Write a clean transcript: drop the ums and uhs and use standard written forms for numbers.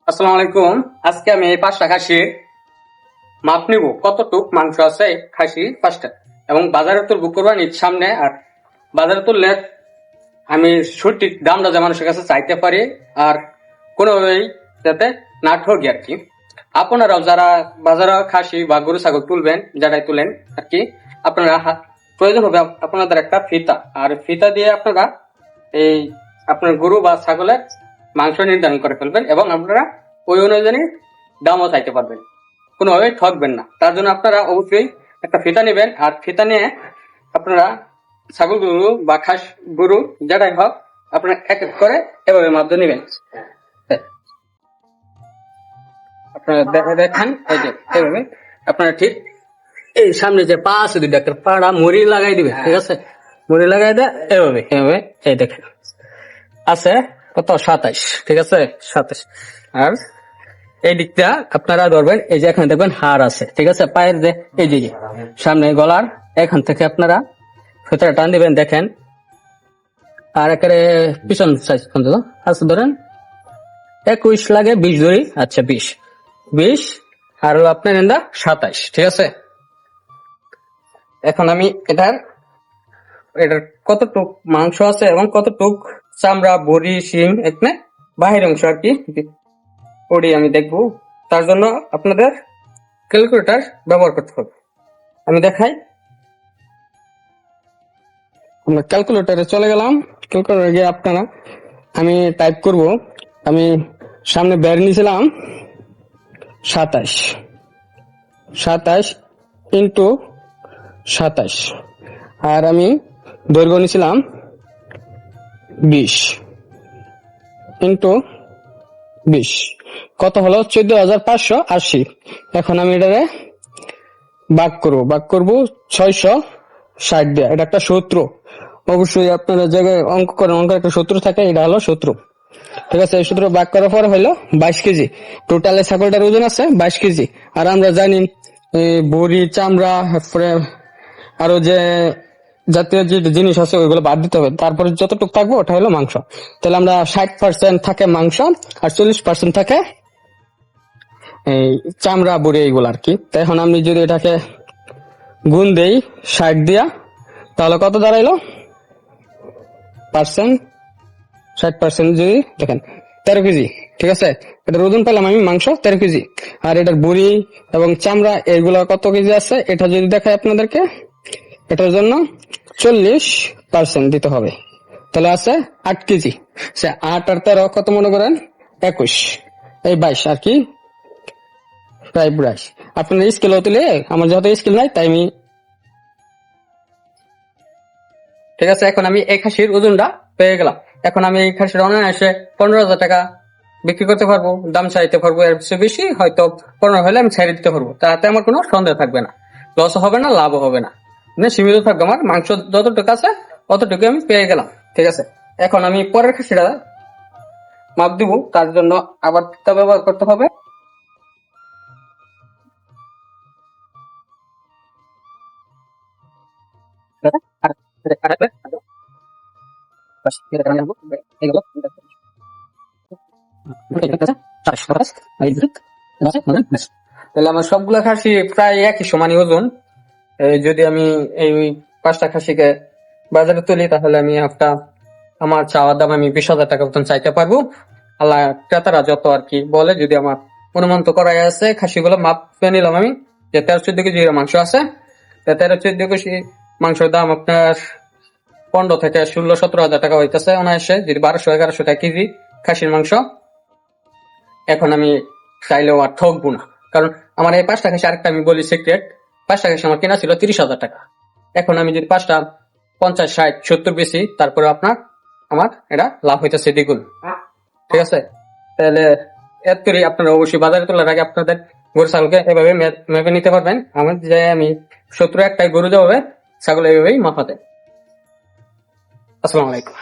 আসসালামু আলাইকুম। আজকে আমি এই 5টা খাসি মাপ নিব, কতটুক মাংস আছে খাসি 5টা, এবং বাজারে তুলবো কোরবানির সামনে। আর বাজারে তুললে আমি সঠিক দামটা যে মানুষের কাছে চাইতে পারি, আর কোনোভাবেই যাতে না ঠকি আর কি। আপনারাও যারা বাজারে খাসি বা গরু ছাগল তুলবেন, যারাই তুলেন আর কি, আপনারা প্রয়োজন হবে আপনাদের একটা ফিতা, আর ফিতা দিয়ে আপনারা এই আপনার গরু বা ছাগলের মাংস নির্ধারণ করে ফেলবেন, এবং আপনারা ওই অনুযায়ী দামও চাইতে পারবেন, কোনোভাবে ঠকবেন না। তার জন্য আপনারা অবশ্যই একটা ফিতা নেবেন, আর ফিতা নিয়ে আপনারা ছাগল গরু বা খাস গরু যেটাই হোক আপনারা এক এক করে এভাবে মাপ দিয়ে নেবেন। আপনারা দেখান, এই যে এভাবে আপনারা ঠিক এই সামনে যে পা আছে দুইটা, একটা পাড়া মুড়ি লাগাই দিবে, ঠিক আছে? মুড়ি লাগাই দেয় এভাবে এভাবে, এই দেখেন আছে কত 27, ঠিক আছে? 27। আর এই দিকটা আপনারা ধরবেন, এই যে এখানে দেখবেন হাড় আছে, ঠিক আছে? পায়ের যে এই দিকে সামনে গলার এখান থেকে আপনারা ফিতাটা টান দিবেন, দেখেন। আর একেবারে পিছন সাইজ পর্যন্ত আছে ধরেন 21 লাগে 20 ধরি, আচ্ছা 20 আর আপনার এন্দা 27, ঠিক আছে? এখন আমি এটার কতটুক মাংস আছে এবং কতটুক চামড়া বড়ি শিং এখানে বাহির অংশ আর কি ওটি আমি দেখবো। তার জন্য আপনাদের ক্যালকুলেটর ব্যবহার করতে হবে। আমি দেখাই, আমরা ক্যালকুলেটরে চলে গেলাম। ক্যালকুলেটরে গিয়ে আপনারা আমি টাইপ করব, আমি সামনে বের নিয়েছিলাম 27 ইন্টু 27, আর আমি দৈর্ঘ্য নিয়েছিলাম 20 ইন্টু 20, কত হলো 14,580। এখন আমি এটারে ভাগ করবো 660 দিয়ে। এটা একটা সূত্র, অবশ্যই আপনারা জায়গায় অঙ্ক করেন, অঙ্কের একটা সূত্র থাকে, এটা হলো সূত্র, ঠিক আছে? এই সূত্র ভাগ করার পরে হলো 22 কেজি। টোটালে ছাগলটার ওজন আছে 22 কেজি। আর আমরা জানি বড়ি চামড়া আরো যে জাতীয় যে জিনিস আছে ওইগুলো বাদ দিতে হবে, তারপরে যতটুকু থাকবে ওটা হলো মাংস। তাহলে আমরা 60% থাকে মাংস আর 40% থাকে এই চামড়া বড়ি এইগুলো আর কি। তাই এখন আমি যদি এটাকে গুণ দেই 60 দিয়া, তাহলে কত দাঁড়াইলো পার্সেন্ট? 60% যদি দেখেন 13 কেজি, ঠিক আছে? এটার ওজন পেলাম আমি মাংস 13 কেজি। আর এটার বড়ি এবং চামড়া এইগুলা কত কেজি আছে এটা যদি দেখাই আপনাদেরকে, এটার জন্য 40% দিতে হবে, তাহলে আছে 8 কেজি। 8 আর 13 কত মনে করেন? 21, এই 22 আর কি, প্রায় 22। আপনার স্কেল তুলে, আমার যেহেতু স্কেল নাই তাই আমি, ঠিক আছে? এখন আমি এই খাসির ওজনটা পেয়ে গেলাম। এখন আমি এই খাসির অনায়াসে 15,000 টাকা বিক্রি করতে পারবো, দাম চাইতে পারবো। এর চেয়ে বেশি হয়তো 15 হলে আমি ছেড়ে দিতে পারবো, তাতে আমার কোনো সন্দেহ থাকবে না, লস হবে না, লাভও হবে না, মানে সীমিত থাকবে। আমার মাংস যতটুকু আছে অতটুকু আমি পেয়ে গেলাম, ঠিক আছে? এখন আমি পরের খাসিটা মাপ দিব, তার জন্য আবার ফিতা ব্যবহার করতে হবে। তাহলে আমার সবগুলা খাসি প্রায় একই সমানই ওজন। যদি আমি এই 5টা খাসিকে বাজারে তুলি, তাহলে আমি একটা আমার চাওয়ার দাম আমি 20,000 টাকা মতন চাইতে পারবো। আল্লাহ ক্রেতারা যত আর কি বলে, যদি আমার অনুমান তো করাই আছে, খাসিগুলো মাপ নিলাম আমি যে 13-14 কেজি মাংস আছে। 13-14 কেজি মাংসের দাম আপনার 15 থেকে 16-17 হাজার টাকা হইতেছে অনায়াসে, যদি 1200-1100 টাকা কেজি খাসির মাংস। এখন আমি চাইলেও আর ঠকবো না, কারণ আমার এই 5টা খাসি, আরেকটা আমি বলি সিক্রেট, 5টা খাসি আমার কেনা ছিল 30,000 টাকা। এখন আমি যদি 5টা 50-60-70 বেশি, তারপরে আমার এটা লাভ হইতেছে দ্বিগুণ, ঠিক আছে? তাহলে এর করে আপনারা অবশ্যই বাজারে তোলার আগে আপনাদের গরু ছাগলকে এভাবে মেপে নিতে পারবেন। আমার যে আমি 70 একটাই গরু যাবে ছাগল এইভাবেই মাপাতে। আসসালামু আলাইকুম।